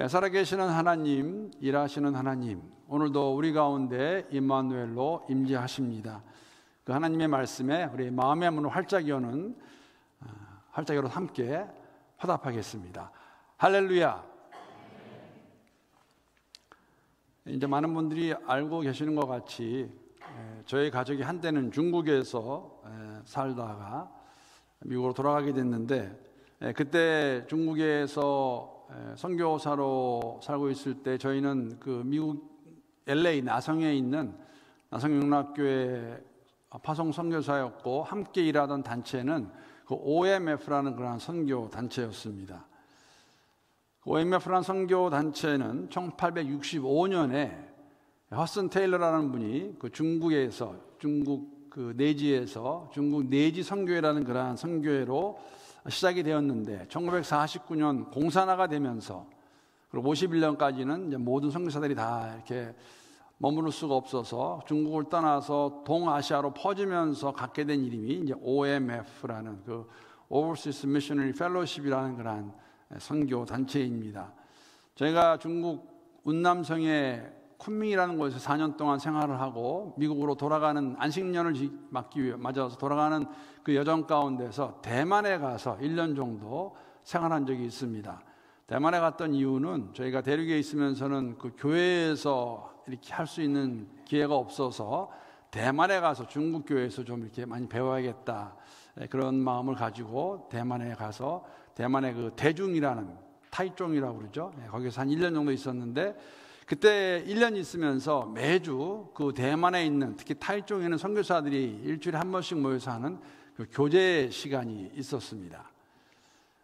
살아계시는 하나님, 일하시는 하나님, 오늘도 우리 가운데 임마누엘로 임재하십니다. 그 하나님의 말씀에 우리 마음의 문을 활짝 여는 활짝여로 함께 화답하겠습니다. 할렐루야. 이제 많은 분들이 알고 계시는 것 같이 저희 가족이 한때는 중국에서 살다가 미국으로 돌아가게 됐는데, 그때 중국에서 선교사로 살고 있을 때 저희는 그 미국 LA 나성에 있는 나성영락교회 파송 선교사였고, 함께 일하던 단체는 그 OMF라는 그런 선교 단체였습니다. OMF라는 선교 단체는 1865년에 허슨 테일러라는 분이 그 중국에서 중국 그 내지에서 중국 내지 선교회라는 그러한 선교회로 시작이 되었는데, 1949년 공산화가 되면서 그리고 51년까지는 이제 모든 선교사들이 다 이렇게 머무를 수가 없어서 중국을 떠나서 동아시아로 퍼지면서 갖게 된 이름이 이제 OMF라는 그 Overseas Missionary Fellowship이라는 그러한 선교 단체입니다. 저희가 중국 운남성의 쿤밍이라는 곳에서 4년 동안 생활을 하고 미국으로 돌아가는 안식년을 맞아서 돌아가는 그 여정 가운데서 대만에 가서 1년 정도 생활한 적이 있습니다. 대만에 갔던 이유는 저희가 대륙에 있으면서는 그 교회에서 이렇게 할 수 있는 기회가 없어서 대만에 가서 중국 교회에서 좀 이렇게 많이 배워야겠다, 그런 마음을 가지고 대만에 가서 대만의 그 대중이라는 타이종이라고 그러죠. 거기서 한 1년 정도 있었는데, 그때 1년 있으면서 매주 그 대만에 있는 특히 타이종에는 선교사들이 일주일에 한 번씩 모여서 하는 그 교제 시간이 있었습니다.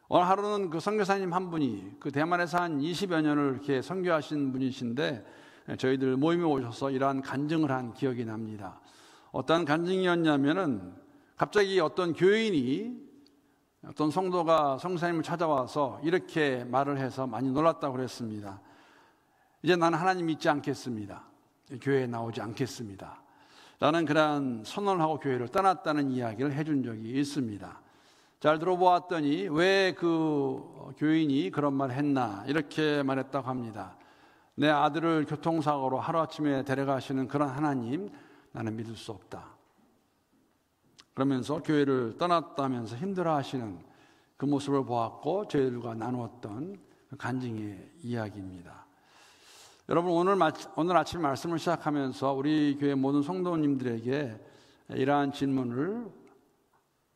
오늘 하루는 그 선교사님 한 분이 그 대만에서 한 20여 년을 이렇게 선교하신 분이신데, 저희들 모임에 오셔서 이러한 간증을 한 기억이 납니다. 어떤 간증이었냐면은 갑자기 어떤 교인이 어떤 성도가 성사님을 찾아와서 이렇게 말을 해서 많이 놀랐다고 그랬습니다. 이제 나는 하나님 믿지 않겠습니다. 교회에 나오지 않겠습니다. 라는 그러한 선언을 하고 교회를 떠났다는 이야기를 해준 적이 있습니다. 잘 들어보았더니 왜 그 교인이 그런 말을 했나 이렇게 말했다고 합니다. 내 아들을 교통사고로 하루아침에 데려가시는 그런 하나님, 나는 믿을 수 없다. 그러면서 교회를 떠났다면서 힘들어하시는 그 모습을 보았고, 저희들과 나누었던 그 간증의 이야기입니다. 여러분, 오늘 아침 말씀을 시작하면서 우리 교회 모든 성도님들에게 이러한 질문을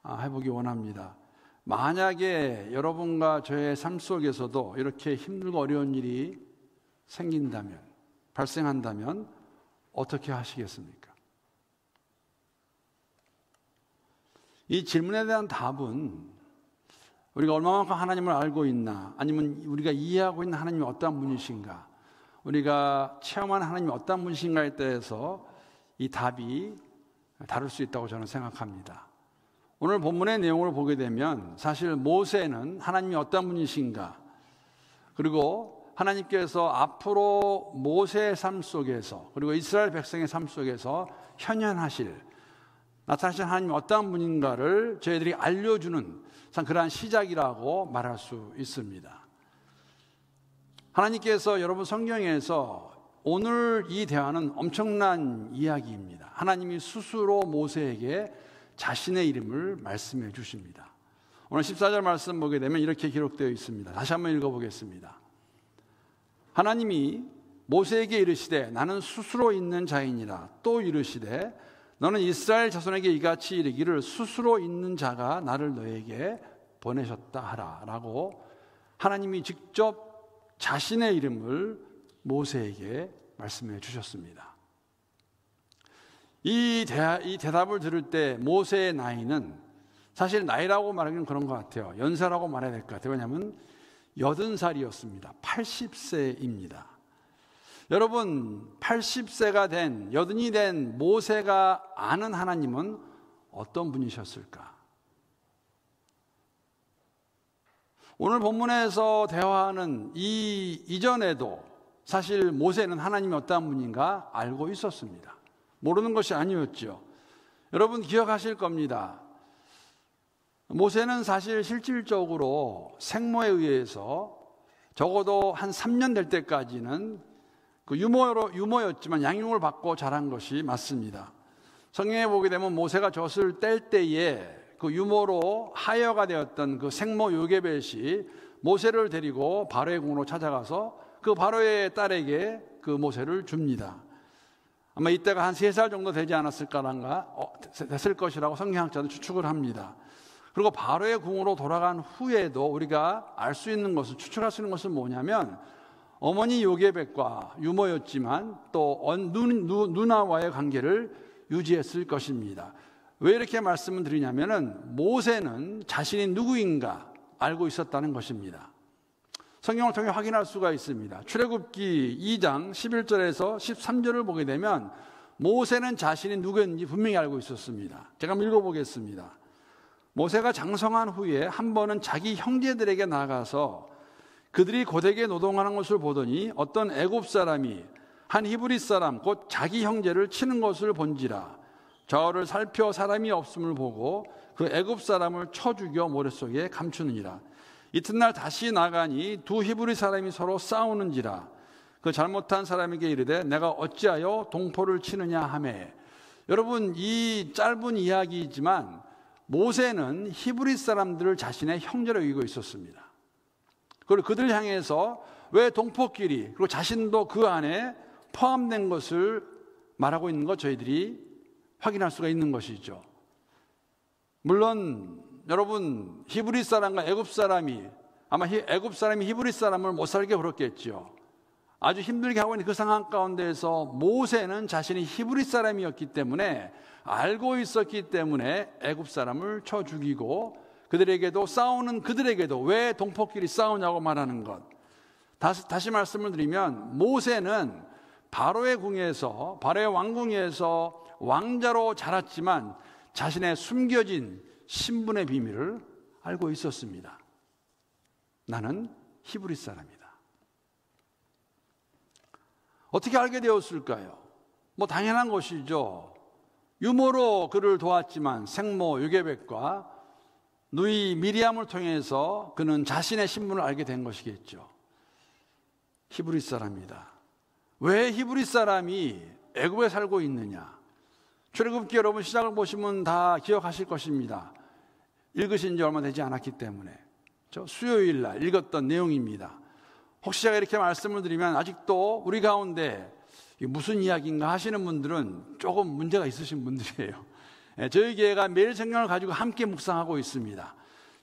해보기 원합니다. 만약에 여러분과 저의 삶 속에서도 이렇게 힘들고 어려운 일이 생긴다면, 발생한다면 어떻게 하시겠습니까? 이 질문에 대한 답은 우리가 얼마만큼 하나님을 알고 있나, 아니면 우리가 이해하고 있는 하나님이 어떠한 분이신가, 우리가 체험하는 하나님이 어떠한 분이신가에 대해서 이 답이 다를 수 있다고 저는 생각합니다. 오늘 본문의 내용을 보게 되면 사실 모세는 하나님이 어떠한 분이신가, 그리고 하나님께서 앞으로 모세의 삶 속에서 그리고 이스라엘 백성의 삶 속에서 현현하실, 나타나신 하나님이 어떠한 분인가를 저희들이 알려주는 참 그러한 시작이라고 말할 수 있습니다. 하나님께서 여러분 성경에서 오늘 이 대화는 엄청난 이야기입니다. 하나님이 스스로 모세에게 자신의 이름을 말씀해 주십니다. 오늘 14절 말씀 보게 되면 이렇게 기록되어 있습니다. 다시 한번 읽어보겠습니다. 하나님이 모세에게 이르시되 나는 스스로 있는 자이니라. 또 이르시되 너는 이스라엘 자손에게 이같이 이르기를 스스로 있는 자가 나를 너에게 보내셨다 하라 라고 하나님이 직접 자신의 이름을 모세에게 말씀해 주셨습니다. 이 대답을 들을 때 모세의 나이는 사실 나이라고 말하기는 그런 것 같아요. 연세라고 말해야 될 것 같아요. 왜냐하면 80살이었습니다. 80세입니다. 여러분, 80세가 된, 여든이 된 모세가 아는 하나님은 어떤 분이셨을까? 오늘 본문에서 대화하는 이전에도 사실 모세는 하나님이 어떠한 분인가 알고 있었습니다. 모르는 것이 아니었죠. 여러분 기억하실 겁니다. 모세는 사실 실질적으로 생모에 의해서 적어도 한 3년 될 때까지는 그 유모였지만 양육을 받고 자란 것이 맞습니다. 성경에 보게 되면 모세가 젖을 뗄 때에 그 유모로 하여가 되었던 그 생모 요게벳이 모세를 데리고 바로의 궁으로 찾아가서 그 바로의 딸에게 그 모세를 줍니다. 아마 이때가 한 3살 정도 되지 않았을까란가 됐을 것이라고 성경학자는 추측을 합니다. 그리고 바로의 궁으로 돌아간 후에도 우리가 알 수 있는 것을, 추측할 수 있는 것은 뭐냐면 어머니 요게벳과 유모였지만 또 누나와의 관계를 유지했을 것입니다. 왜 이렇게 말씀을 드리냐면은 모세는 자신이 누구인가 알고 있었다는 것입니다. 성경을 통해 확인할 수가 있습니다. 출애굽기 2장 11절에서 13절을 보게 되면 모세는 자신이 누구였는지 분명히 알고 있었습니다. 제가 한번 읽어보겠습니다. 모세가 장성한 후에 한 번은 자기 형제들에게 나가서 그들이 고되게 노동하는 것을 보더니 어떤 애굽 사람이 한 히브리 사람 곧 자기 형제를 치는 것을 본지라. 저를 살펴 사람이 없음을 보고 그 애굽 사람을 쳐 죽여 모래속에 감추느니라. 이튿날 다시 나가니 두 히브리 사람이 서로 싸우는지라. 그 잘못한 사람에게 이르되 내가 어찌하여 동포를 치느냐 하매. 여러분, 이 짧은 이야기이지만 모세는 히브리 사람들을 자신의 형제로 여기고 있었습니다. 그리고 그들 향해서 왜 동포끼리, 그리고 자신도 그 안에 포함된 것을 말하고 있는 것 저희들이 확인할 수가 있는 것이죠. 물론 여러분, 히브리 사람과 애굽 사람이, 아마 애굽 사람이 히브리 사람을 못 살게 그렇겠죠. 아주 힘들게 하고 있는 그 상황 가운데에서 모세는 자신이 히브리 사람이었기 때문에, 알고 있었기 때문에 애굽 사람을 쳐 죽이고 그들에게도, 싸우는 그들에게도 왜 동포끼리 싸우냐고 말하는 것. 다시 말씀을 드리면 모세는 바로의 궁에서, 바로의 왕궁에서 왕자로 자랐지만 자신의 숨겨진 신분의 비밀을 알고 있었습니다. 나는 히브리 사람이다. 어떻게 알게 되었을까요? 뭐 당연한 것이죠. 유모로 그를 도왔지만 생모 요게벳과 누이 미리암을 통해서 그는 자신의 신분을 알게 된 것이겠죠. 히브리 사람이다. 왜 히브리 사람이 애굽에 살고 있느냐? 출애굽기 여러분 시작을 보시면 다 기억하실 것입니다. 읽으신 지 얼마 되지 않았기 때문에. 저 수요일 날 읽었던 내용입니다. 혹시 제가 이렇게 말씀을 드리면 아직도 우리 가운데 무슨 이야기인가 하시는 분들은 조금 문제가 있으신 분들이에요. 저희 교회가 매일 성경을 가지고 함께 묵상하고 있습니다.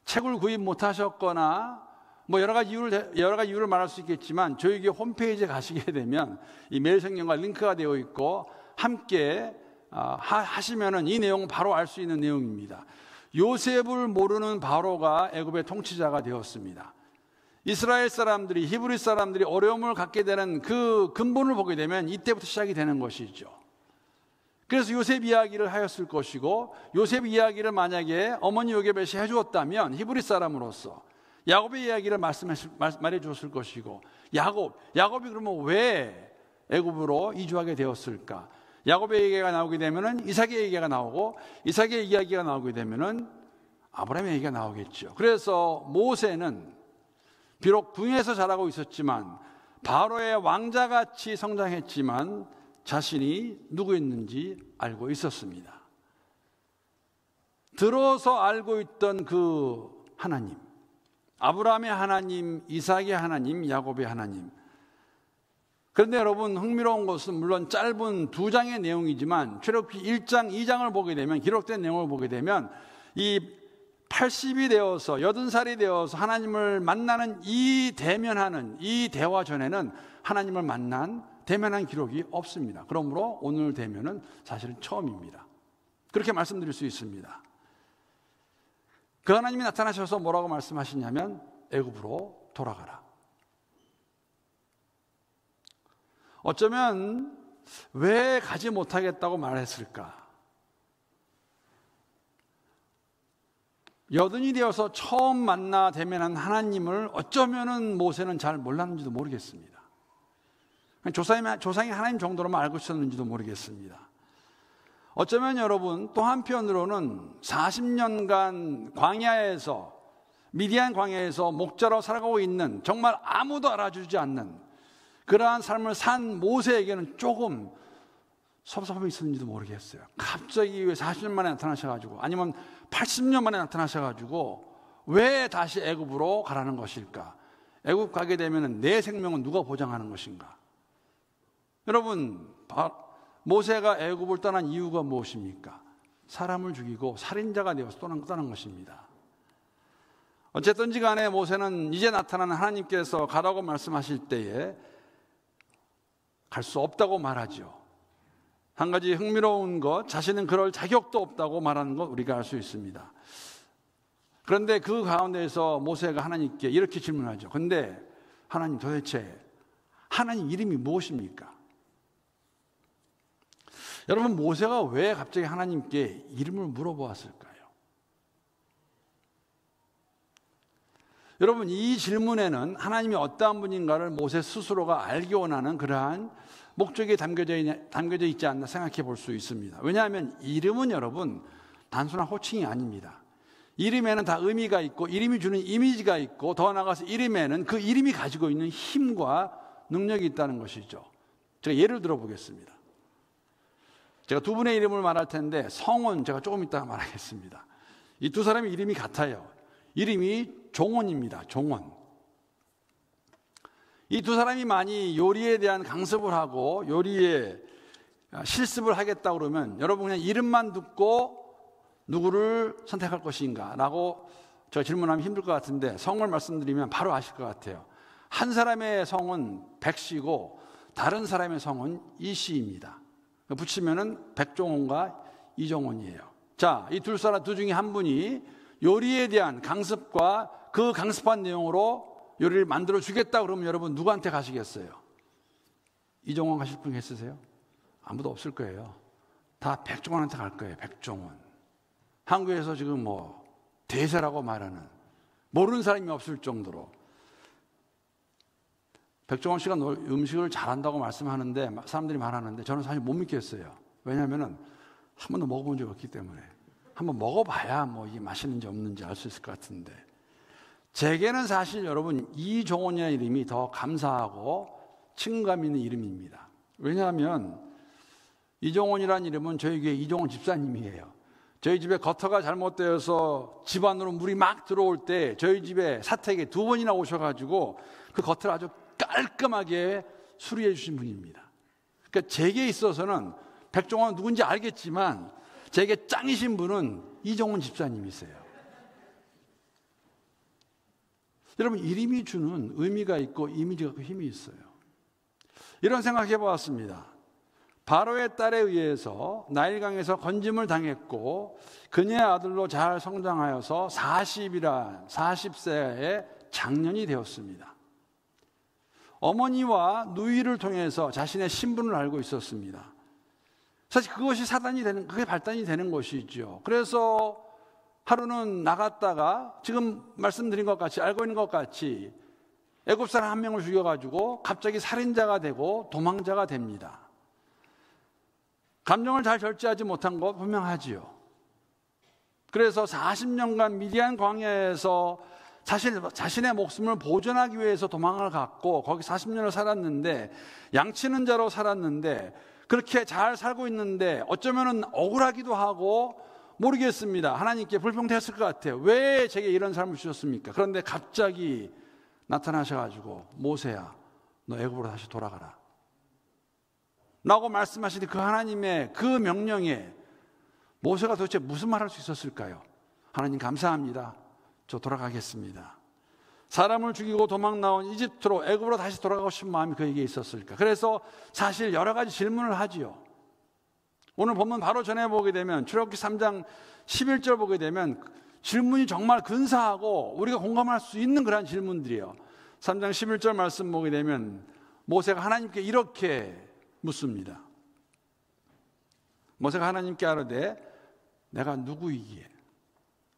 책을 구입 못하셨거나 뭐 여러 가지 이유를 말할 수 있겠지만 저희 교회 홈페이지에 가시게 되면 이 매일 성경과 링크가 되어 있고 함께 하시면은 이 내용은 바로 알 수 있는 내용입니다. 요셉을 모르는 바로가 애굽의 통치자가 되었습니다. 이스라엘 사람들이, 히브리 사람들이 어려움을 갖게 되는 그 근본을 보게 되면 이때부터 시작이 되는 것이죠. 그래서 요셉 이야기를 하였을 것이고, 요셉 이야기를 만약에 어머니 요게벳이 해주었다면 히브리 사람으로서 야곱의 이야기를 말해 주었을 것이고, 야곱이 그러면 왜 애굽으로 이주하게 되었을까? 야곱의 얘기가 나오게 되면은 이삭의 얘기가 나오고, 이삭의 이야기가 나오게 되면은 아브라함의 얘기가 나오겠죠. 그래서 모세는 비록 궁에서 자라고 있었지만, 바로의 왕자같이 성장했지만 자신이 누구였는지 알고 있었습니다. 들어서 알고 있던 그 하나님, 아브라함의 하나님, 이삭의 하나님, 야곱의 하나님. 그런데 여러분, 흥미로운 것은 물론 짧은 2장의 내용이지만 출애굽기 1장, 2장을 보게 되면, 기록된 내용을 보게 되면 이 80이 되어서 80살이 되어서 하나님을 만나는 이 대면하는 이 대화 전에는 하나님을 대면한 기록이 없습니다. 그러므로 오늘 대면은 사실은 처음입니다. 그렇게 말씀드릴 수 있습니다. 그 하나님이 나타나셔서 뭐라고 말씀하시냐면 애굽으로 돌아가라. 어쩌면 왜 가지 못하겠다고 말했을까? 80이 되어서 처음 만나 대면한 하나님을 어쩌면은 모세는 잘 몰랐는지도 모르겠습니다. 조상이 하나님 정도로만 알고 있었는지도 모르겠습니다. 어쩌면 여러분 또 한편으로는 40년간 광야에서 미디안 광야에서 목자로 살아가고 있는, 정말 아무도 알아주지 않는 그러한 삶을 산 모세에게는 조금 섭섭함이 있었는지도 모르겠어요. 갑자기 왜 40년 만에 나타나셔가지고, 아니면 80년 만에 나타나셔가지고 왜 다시 애굽으로 가라는 것일까? 애굽 가게 되면 내 생명은 누가 보장하는 것인가? 여러분, 모세가 애굽을 떠난 이유가 무엇입니까? 사람을 죽이고 살인자가 되어서 떠난 것입니다. 어쨌든지 간에 모세는 이제 나타나는 하나님께서 가라고 말씀하실 때에 갈 수 없다고 말하죠. 한 가지 흥미로운 것, 자신은 그럴 자격도 없다고 말하는 것 우리가 알 수 있습니다. 그런데 그 가운데에서 모세가 하나님께 이렇게 질문하죠. 근데 하나님, 도대체 하나님 이름이 무엇입니까? 여러분, 모세가 왜 갑자기 하나님께 이름을 물어보았을까요? 여러분, 이 질문에는 하나님이 어떠한 분인가를 모세 스스로가 알기 원하는 그러한 목적이 담겨져 있지 않나 생각해 볼 수 있습니다. 왜냐하면 이름은 여러분 단순한 호칭이 아닙니다. 이름에는 다 의미가 있고 이름이 주는 이미지가 있고, 더 나아가서 이름에는 그 이름이 가지고 있는 힘과 능력이 있다는 것이죠. 제가 예를 들어 보겠습니다. 제가 두 분의 이름을 말할 텐데 성은 제가 조금 이따가 말하겠습니다. 이 두 사람의 이름이 같아요. 이름이 종원입니다. 종원. 이 두 사람이 많이 요리에 대한 강습을 하고 요리에 실습을 하겠다고 그러면 여러분 그냥 이름만 듣고 누구를 선택할 것인가 라고 제가 질문하면 힘들 것 같은데, 성을 말씀드리면 바로 아실 것 같아요. 한 사람의 성은 백씨고 다른 사람의 성은 이씨입니다. 붙이면은 백종원과 이종원이에요. 자, 이 두 중에 한 분이 요리에 대한 강습과 그 강습한 내용으로 요리를 만들어 주겠다 그러면 여러분 누구한테 가시겠어요? 이종원 가실 분 있으세요? 아무도 없을 거예요. 다 백종원한테 갈 거예요. 백종원. 한국에서 지금 뭐 대세라고 말하는, 모르는 사람이 없을 정도로. 백종원 씨가 음식을 잘한다고 말씀하는데 사람들이 말하는데 저는 사실 못 믿겠어요. 왜냐하면 한 번도 먹어본 적이 없기 때문에. 한번 먹어봐야 뭐 이게 맛있는지 없는지 알 수 있을 것 같은데, 제게는 사실 여러분 이종원이라는 이름이 더 감사하고 친감 있는 이름입니다. 왜냐하면 이종원이라는 이름은 저희 교회 이종원 집사님이에요. 저희 집에 거터가 잘못되어서 집 안으로 물이 막 들어올 때 저희 집에 사택에 두 번이나 오셔가지고 그 거터를 아주 깔끔하게 수리해 주신 분입니다. 그러니까 제게 있어서는 백종원은 누군지 알겠지만 제게 짱이신 분은 이종원 집사님이세요. 여러분, 이름이 주는 의미가 있고 이미지가 있고 힘이 있어요. 이런 생각해 보았습니다. 바로의 딸에 의해서 나일강에서 건짐을 당했고 그녀의 아들로 잘 성장하여서 40세의 장년이 되었습니다. 어머니와 누이를 통해서 자신의 신분을 알고 있었습니다. 사실 그것이 그게 발단이 되는 것이죠. 그래서 하루는 나갔다가 지금 말씀드린 것 같이, 알고 있는 것 같이 애굽 사람 한 명을 죽여가지고 갑자기 살인자가 되고 도망자가 됩니다. 감정을 잘 절제하지 못한 거 분명하지요. 그래서 40년간 미디안 광야에서 자신의 목숨을 보존하기 위해서 도망을 갔고 거기 40년을 살았는데, 양치는 자로 살았는데 그렇게 잘 살고 있는데 어쩌면 억울하기도 하고 모르겠습니다. 하나님께 불평됐을 것 같아요. 왜 제게 이런 삶을 주셨습니까? 그런데 갑자기 나타나셔가지고 모세야, 너 애굽으로 다시 돌아가라 라고 말씀하시니 그 하나님의 그 명령에 모세가 도대체 무슨 말할 수 있었을까요? 하나님 감사합니다. 저 돌아가겠습니다. 사람을 죽이고 도망 나온 이집트로, 애굽으로 다시 돌아가고 싶은 마음이 그에게 있었을까? 그래서 사실 여러 가지 질문을 하지요. 오늘 본문 바로 전해보게 되면 출애굽기 3장 11절 보게 되면 질문이 정말 근사하고 우리가 공감할 수 있는 그런 질문들이에요. 3장 11절 말씀 보게 되면 모세가 하나님께 이렇게 묻습니다. 모세가 하나님께 아뢰되 내가 누구이기에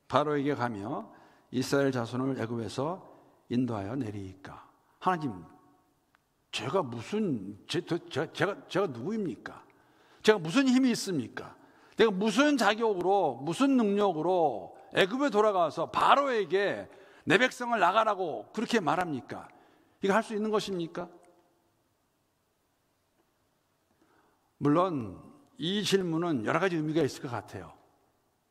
바로에게 가며 이스라엘 자손을 애굽에서 인도하여 내리이까? 하나님, 제가 누구입니까? 제가 무슨 힘이 있습니까? 내가 무슨 자격으로, 무슨 능력으로 애굽에 돌아가서 바로에게 내 백성을 나가라고 그렇게 말합니까? 이거 할 수 있는 것입니까? 물론 이 질문은 여러 가지 의미가 있을 것 같아요.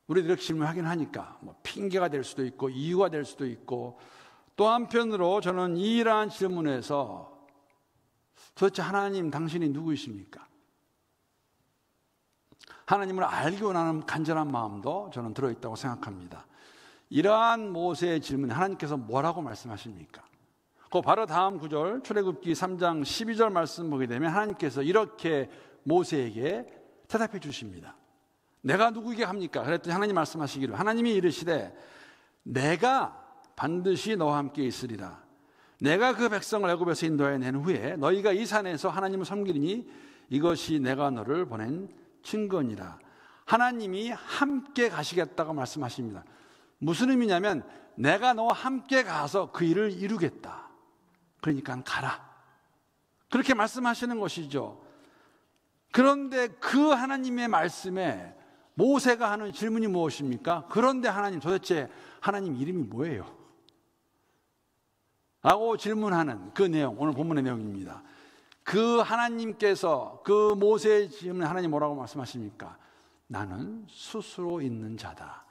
우리들이 이렇게 질문하긴 하니까 핑계가 될 수도 있고 이유가 될 수도 있고, 또 한편으로 저는 이러한 질문에서 도대체 하나님 당신이 누구이십니까? 하나님을 알기 원하는 간절한 마음도 저는 들어있다고 생각합니다. 이러한 모세의 질문에 하나님께서 뭐라고 말씀하십니까? 그 바로 다음 구절 출애굽기 3장 12절 말씀 보게 되면 하나님께서 이렇게 모세에게 대답해 주십니다. 내가 누구에게 합니까? 그랬더니 하나님 말씀하시기를, 하나님이 이르시되 내가 반드시 너와 함께 있으리라. 내가 그 백성을 애굽에서 인도하여 낸 후에 너희가 이 산에서 하나님을 섬기리니 이것이 내가 너를 보낸 증거니라. 하나님이 함께 가시겠다고 말씀하십니다. 무슨 의미냐면 내가 너와 함께 가서 그 일을 이루겠다. 그러니까 가라. 그렇게 말씀하시는 것이죠. 그런데 그 하나님의 말씀에 모세가 하는 질문이 무엇입니까? 그런데 하나님, 도대체 하나님 이름이 뭐예요? 라고 질문하는 그 내용, 오늘 본문의 내용입니다. 그 하나님께서 그 모세의 질문에 하나님 뭐라고 말씀하십니까? 나는 스스로 있는 자다.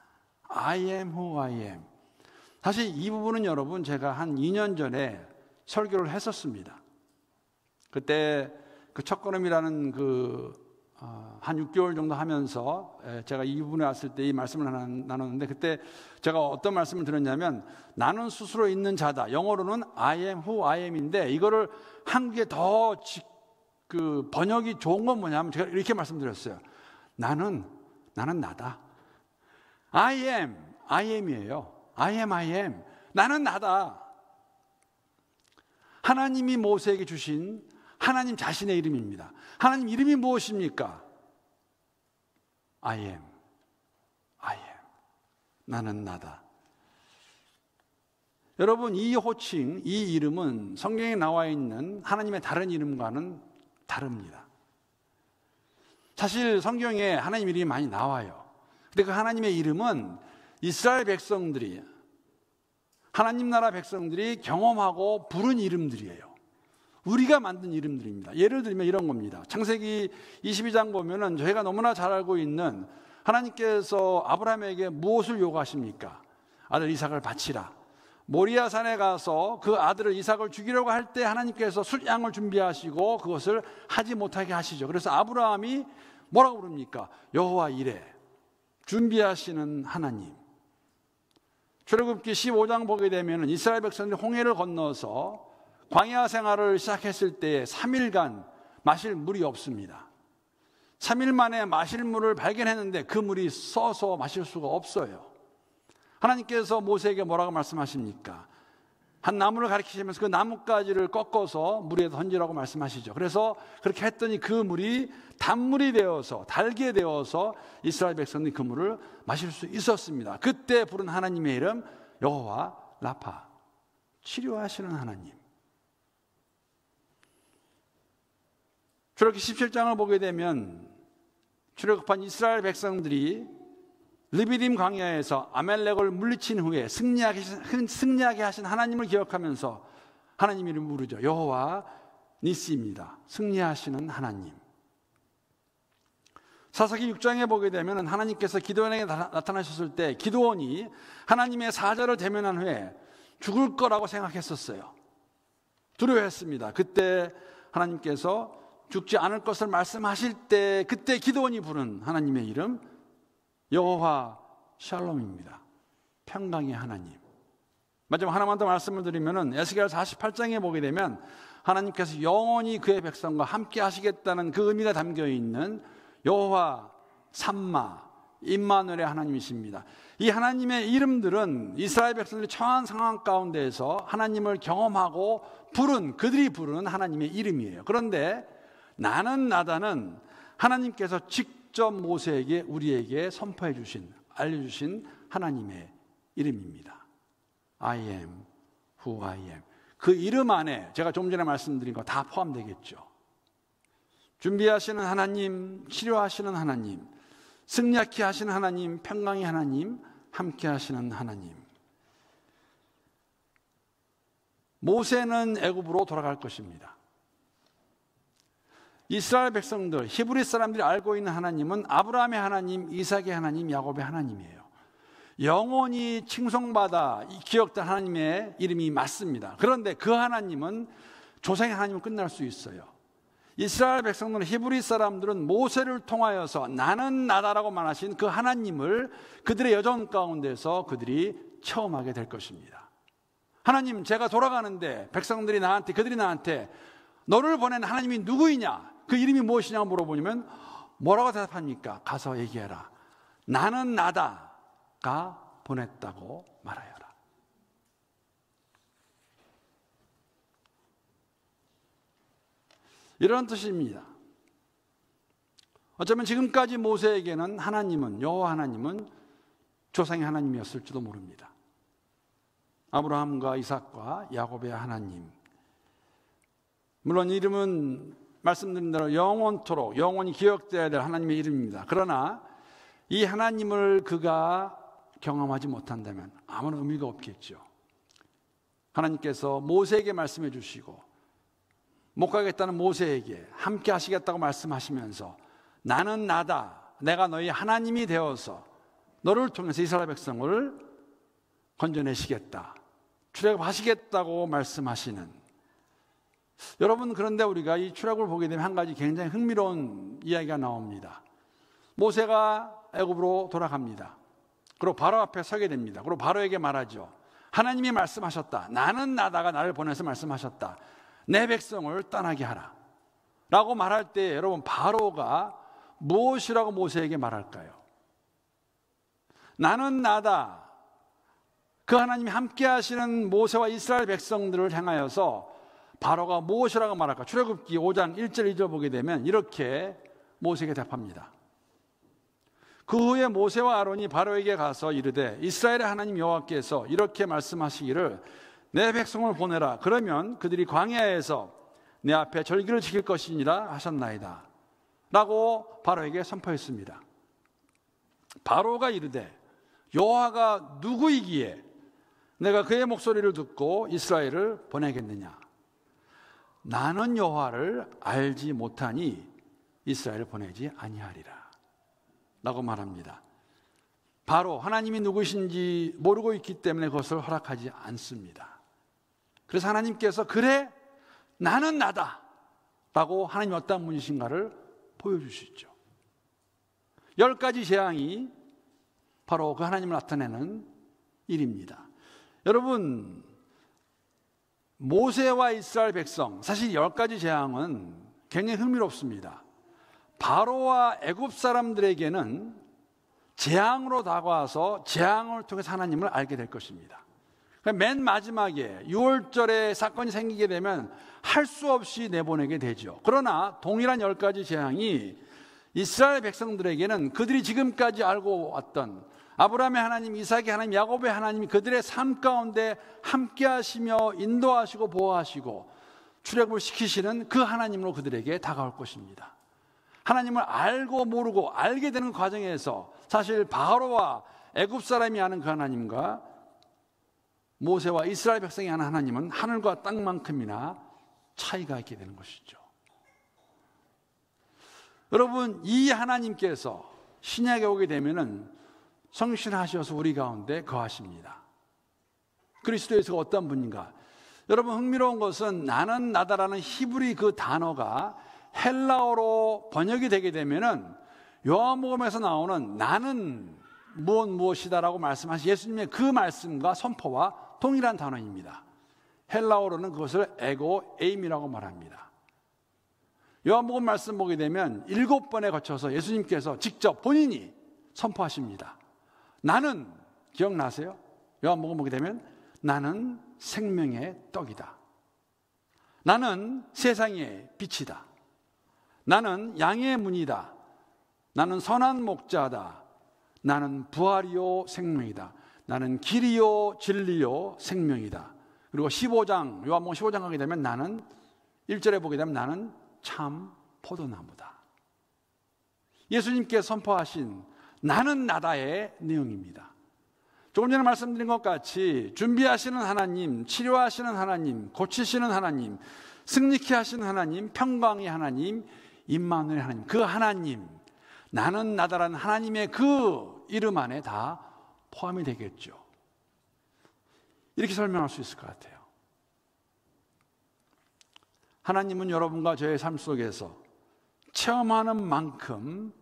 I am who I am. 사실 이 부분은 여러분 제가 한 2년 전에 설교를 했었습니다. 그때 그 첫걸음이라는 한 6개월 정도 하면서 제가 이 부분에 왔을 때 이 말씀을 나눴는데, 그때 제가 어떤 말씀을 드렸냐면 나는 스스로 있는 자다. 영어로는 I am who I am인데, 이거를 한국에 더 번역이 좋은 건 뭐냐면 제가 이렇게 말씀드렸어요. 나는 나다. I am이에요. I am. 나는 나다. 하나님이 모세에게 주신 하나님 자신의 이름입니다. 하나님 이름이 무엇입니까? I am. 나는 나다. 여러분, 이 호칭, 이 이름은 성경에 나와 있는 하나님의 다른 이름과는 다릅니다. 사실 성경에 하나님 이름이 많이 나와요. 근데 그 하나님의 이름은 이스라엘 백성들이, 하나님 나라 백성들이 경험하고 부른 이름들이에요. 우리가 만든 이름들입니다. 예를 들면 이런 겁니다. 창세기 22장 보면은 저희가 너무나 잘 알고 있는, 하나님께서 아브라함에게 무엇을 요구하십니까? 아들 이삭을 바치라. 모리아 산에 가서 그 아들을 이삭을 죽이려고 할 때 하나님께서 술양을 준비하시고 그것을 하지 못하게 하시죠. 그래서 아브라함이 뭐라고 부릅니까? 여호와 이레, 준비하시는 하나님. 출애굽기 15장 보게 되면 이스라엘 백성들이 홍해를 건너서 광야 생활을 시작했을 때 3일간 마실 물이 없습니다. 3일 만에 마실 물을 발견했는데 그 물이 써서 마실 수가 없어요. 하나님께서 모세에게 뭐라고 말씀하십니까? 한 나무를 가리키시면서 그 나뭇가지를 꺾어서 물에 던지라고 말씀하시죠. 그래서 그렇게 했더니 그 물이 단물이 되어서, 달게 되어서 이스라엘 백성들이 그 물을 마실 수 있었습니다. 그때 부른 하나님의 이름 여호와 라파, 치료하시는 하나님. 출애굽기 17장을 보게 되면 출애굽한 이스라엘 백성들이 르비딤 광야에서 아말렉을 물리친 후에 승리하게 하신 하나님을 기억하면서 하나님 이름을 부르죠. 여호와 니시입니다. 승리하시는 하나님. 사사기 6장에 보게 되면 하나님께서 기드온에게 나타나셨을 때 기드온이 하나님의 사자를 대면한 후에 죽을 거라고 생각했었어요. 두려워했습니다. 그때 하나님께서 죽지 않을 것을 말씀하실 때 그때 기드온이 부른 하나님의 이름 여호와 샬롬입니다. 평강의 하나님. 마지막 하나만 더 말씀을 드리면 에스겔 48장에 보게 되면 하나님께서 영원히 그의 백성과 함께 하시겠다는 그 의미가 담겨있는 여호와 삼마 임마누엘의 하나님이십니다. 이 하나님의 이름들은 이스라엘 백성들이 처한 상황 가운데에서 하나님을 경험하고 그들이 부르는 하나님의 이름이에요. 그런데 나는 나다는 하나님께서 직접 모세에게 우리에게 선포해 주신, 알려주신 하나님의 이름입니다. I am who I am. 그 이름 안에 제가 좀 전에 말씀드린 거 다 포함되겠죠. 준비하시는 하나님, 치료하시는 하나님, 승리케 하시는 하나님, 평강의 하나님, 함께 하시는 하나님. 모세는 애굽으로 돌아갈 것입니다. 이스라엘 백성들, 히브리 사람들이 알고 있는 하나님은 아브라함의 하나님, 이삭의 하나님, 야곱의 하나님이에요. 영원히 칭송받아 기억된 하나님의 이름이 맞습니다. 그런데 그 하나님은 조상의 하나님은 끝날 수 있어요. 이스라엘 백성들은, 히브리 사람들은 모세를 통하여서 나는 나다라고 말하신 그 하나님을 그들의 여정 가운데서 그들이 체험하게 될 것입니다. 하나님, 제가 돌아가는데 그들이 나한테 너를 보낸 하나님이 누구이냐, 그 이름이 무엇이냐고 물어보면 뭐라고 대답합니까? 가서 얘기해라. 나는 나다가 보냈다고 말하여라. 이런 뜻입니다. 어쩌면 지금까지 모세에게는 여호와 하나님은 조상의 하나님이었을지도 모릅니다. 아브라함과 이삭과 야곱의 하나님. 물론 이름은 말씀드린 대로 영원토록 영원히 기억되어야 될 하나님의 이름입니다. 그러나 이 하나님을 그가 경험하지 못한다면 아무런 의미가 없겠죠. 하나님께서 모세에게 말씀해 주시고 못 가겠다는 모세에게 함께 하시겠다고 말씀하시면서 나는 나다, 내가 너희 하나님이 되어서 너를 통해서 이스라엘 백성을 건져내시겠다, 출애굽하시겠다고 말씀하시는, 여러분, 그런데 우리가 이 출애굽을 보게 되면 한 가지 굉장히 흥미로운 이야기가 나옵니다. 모세가 애굽으로 돌아갑니다. 그리고 바로 앞에 서게 됩니다. 그리고 바로에게 말하죠. 하나님이 말씀하셨다. 나는 나다가 나를 보내서 말씀하셨다. 내 백성을 떠나게 하라 라고 말할 때 여러분, 바로가 무엇이라고 모세에게 말할까요? 나는 나다, 그 하나님이 함께 하시는 모세와 이스라엘 백성들을 향하여서 바로가 무엇이라고 말할까? 출애굽기 5장 1절 2절 보게 되면 이렇게 모세에게 답합니다. 그 후에 모세와 아론이 바로에게 가서 이르되 이스라엘의 하나님 여호와께서 이렇게 말씀하시기를 내 백성을 보내라. 그러면 그들이 광야에서 내 앞에 절기를 지킬 것이니라 하셨나이다 라고 바로에게 선포했습니다. 바로가 이르되 여호와가 누구이기에 내가 그의 목소리를 듣고 이스라엘을 보내겠느냐? 나는 여호와를 알지 못하니 이스라엘을 보내지 아니하리라 라고 말합니다. 바로 하나님이 누구신지 모르고 있기 때문에 그것을 허락하지 않습니다. 그래서 하나님께서 그래 나는 나다 라고 하나님이 어떤 분이신가를 보여주시죠. 10가지 재앙이 바로 그 하나님을 나타내는 일입니다. 여러분, 모세와 이스라엘 백성, 사실 10가지 재앙은 굉장히 흥미롭습니다. 바로와 애굽 사람들에게는 재앙으로 다가와서 재앙을 통해서 하나님을 알게 될 것입니다. 맨 마지막에 6월절에 사건이 생기게 되면 할 수 없이 내보내게 되죠. 그러나 동일한 10가지 재앙이 이스라엘 백성들에게는 그들이 지금까지 알고 왔던 아브라함의 하나님, 이삭의 하나님, 야곱의 하나님이 그들의 삶 가운데 함께 하시며 인도하시고 보호하시고 출애굽을 시키시는 그 하나님으로 그들에게 다가올 것입니다. 하나님을 알고 모르고 알게 되는 과정에서 사실 바로와 애굽 사람이 아는 그 하나님과 모세와 이스라엘 백성이 아는 하나님은 하늘과 땅만큼이나 차이가 있게 되는 것이죠. 여러분, 이 하나님께서 신약에 오게 되면은 성신하셔서 우리 가운데 거하십니다. 그리스도에서 어떤 분인가? 여러분, 흥미로운 것은 나는 나다라는 히브리 그 단어가 헬라어로 번역이 되게 되면은 요한복음에서 나오는 나는 무엇이다라고 말씀하신 예수님의 그 말씀과 선포와 동일한 단어입니다. 헬라어로는 그것을 에고 에임이라고 말합니다. 요한복음 말씀 보게 되면 7번에 거쳐서 예수님께서 직접 본인이 선포하십니다. 나는, 기억나세요? 요한복음 보게 되면 나는 생명의 떡이다. 나는 세상의 빛이다. 나는 양의 문이다. 나는 선한 목자다. 나는 부활이요 생명이다. 나는 길이요 진리요 생명이다. 그리고 15장, 요한복음 15장 가게 되면 나는 1절에 보게 되면 나는 참 포도나무다. 예수님께 선포하신 나는 나다의 내용입니다. 조금 전에 말씀드린 것 같이 준비하시는 하나님, 치료하시는 하나님, 고치시는 하나님, 승리케 하시는 하나님, 평강의 하나님, 임마누엘 하나님, 그 하나님, 나는 나다라는 하나님의 그 이름 안에 다 포함이 되겠죠. 이렇게 설명할 수 있을 것 같아요. 하나님은 여러분과 저의 삶 속에서 체험하는 만큼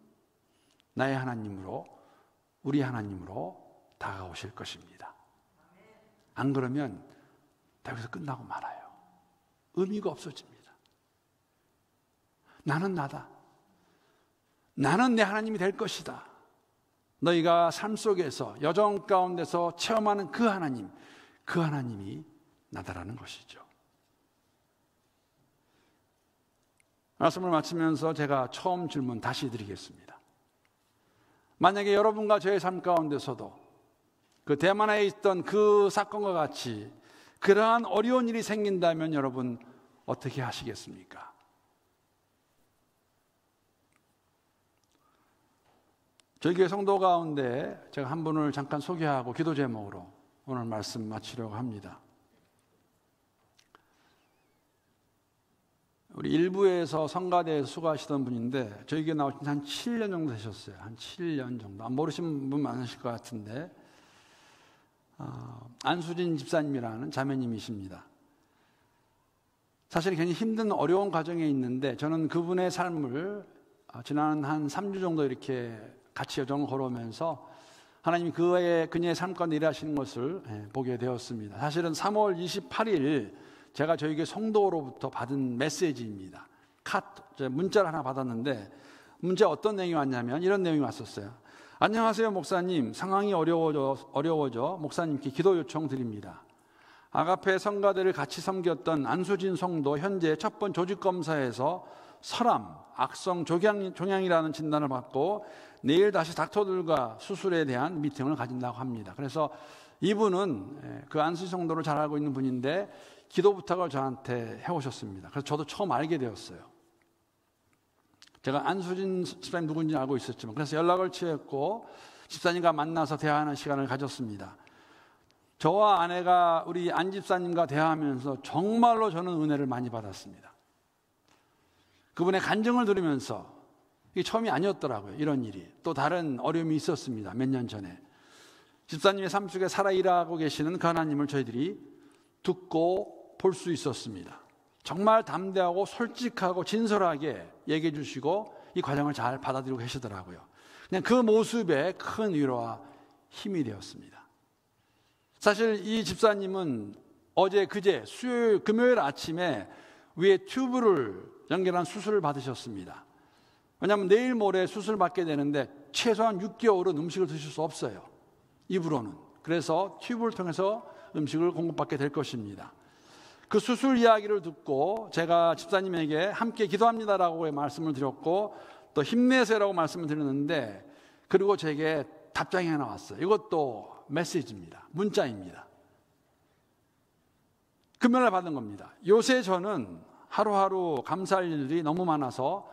나의 하나님으로, 우리 하나님으로 다가오실 것입니다. 안 그러면 여기서 끝나고 말아요. 의미가 없어집니다. 나는 나다. 나는 내 하나님이 될 것이다. 너희가 삶 속에서 여정 가운데서 체험하는 그 하나님, 그 하나님이 나다라는 것이죠. 말씀을 마치면서 제가 처음 질문 다시 드리겠습니다. 만약에 여러분과 저의 삶 가운데서도 그 대만에 있던 그 사건과 같이 그러한 어려운 일이 생긴다면 여러분 어떻게 하시겠습니까? 저희 교회 성도 가운데 제가 한 분을 잠깐 소개하고 기도 제목으로 오늘 말씀 마치려고 합니다. 우리 일부에서 성가대에서 수고하시던 분인데 저희 교회 나오신 한 7년 정도 되셨어요. 한 7년 정도. 모르시는 분 많으실 것 같은데 안수진 집사님이라는 자매님이십니다. 사실 굉장히 힘든 어려운 과정에 있는데 저는 그분의 삶을 지난 한 3주 정도 이렇게 같이 여정을 걸어오면서 하나님이 그녀의 삶 가운데 일하시는 것을 보게 되었습니다. 사실은 3월 28일 제가 저희 교회 성도로부터 받은 메시지입니다. 문자를 하나 받았는데 문자에 어떤 내용이 왔냐면 이런 내용이 왔었어요. 안녕하세요 목사님, 상황이 어려워져 목사님께 기도 요청 드립니다. 아가페 성가대를 같이 섬겼던 안수진 성도 현재 첫 번 조직검사에서 설암, 악성 종양이라는 진단을 받고 내일 다시 닥터들과 수술에 대한 미팅을 가진다고 합니다. 그래서 이분은 그 안수진 성도를 잘 알고 있는 분인데 기도 부탁을 저한테 해오셨습니다. 그래서 저도 처음 알게 되었어요. 제가 안수진 집사님 누군지 알고 있었지만 그래서 연락을 취했고 집사님과 만나서 대화하는 시간을 가졌습니다. 저와 아내가 우리 안 집사님과 대화하면서 정말로 저는 은혜를 많이 받았습니다. 그분의 간증을 들으면서 이게 처음이 아니었더라고요. 이런 일이. 또 다른 어려움이 있었습니다. 몇 년 전에. 집사님의 삶 속에 살아 일하고 계시는 그 하나님을 저희들이 듣고 볼 수 있었습니다. 정말 담대하고 솔직하고 진솔하게 얘기해 주시고 이 과정을 잘 받아들이고 계시더라고요. 그냥 그 모습에 큰 위로와 힘이 되었습니다. 사실 이 집사님은 어제 그제 수요일 금요일 아침에 위에 튜브를 연결한 수술을 받으셨습니다. 왜냐하면 내일 모레 수술 받게 되는데 최소한 6개월은 음식을 드실 수 없어요. 입으로는. 그래서 튜브를 통해서 음식을 공급받게 될 것입니다. 그 수술 이야기를 듣고 제가 집사님에게 함께 기도합니다라고 말씀을 드렸고 또 힘내세요라고 말씀을 드렸는데 그리고 제게 답장이 하나 왔어요. 이것도 메시지입니다. 문자입니다. 금요일에 받은 겁니다. 요새 저는 하루하루 감사할 일들이 너무 많아서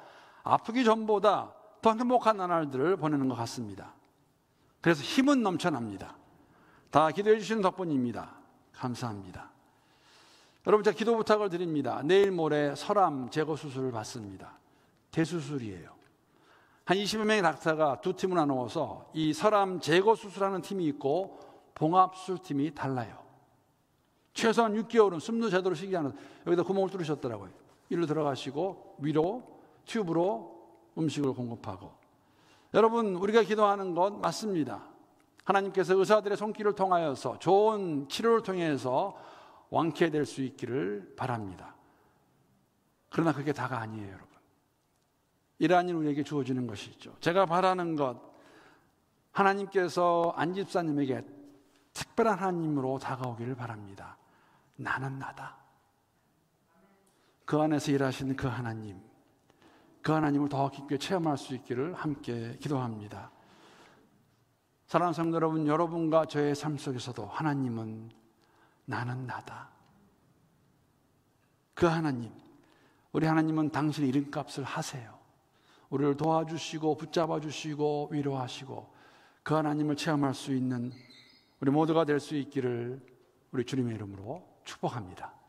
아프기 전보다 더 행복한 나날들을 보내는 것 같습니다. 그래서 힘은 넘쳐납니다. 다 기도해 주시는 덕분입니다. 감사합니다. 여러분 제가 기도 부탁을 드립니다. 내일 모레 설암 제거 수술을 받습니다. 대수술이에요. 한 20여 명의 닥터가 두 팀을 나누어서 이 설암 제거 수술하는 팀이 있고 봉합수술팀이 달라요. 최소한 6개월은 숨도 제대로 쉬지 않아서 여기다 구멍을 뚫으셨더라고요. 일로 들어가시고 위로 튜브로 음식을 공급하고. 여러분 우리가 기도하는 건 맞습니다. 하나님께서 의사들의 손길을 통하여서 좋은 치료를 통해서 완쾌될 수 있기를 바랍니다. 그러나 그게 다가 아니에요, 여러분. 이러한 일 우리에게 주어지는 것이죠. 제가 바라는 것, 하나님께서 안 집사님에게 특별한 하나님으로 다가오기를 바랍니다. 나는 나다. 그 안에서 일하시는 그 하나님, 그 하나님을 더 깊게 체험할 수 있기를 함께 기도합니다. 사랑하는 성도 여러분, 여러분과 저의 삶 속에서도 하나님은 나는 나다. 그 하나님, 우리 하나님은 당신의 이름값을 하세요. 우리를 도와주시고 붙잡아 주시고 위로하시고 그 하나님을 체험할 수 있는 우리 모두가 될 수 있기를 우리 주님의 이름으로 축복합니다.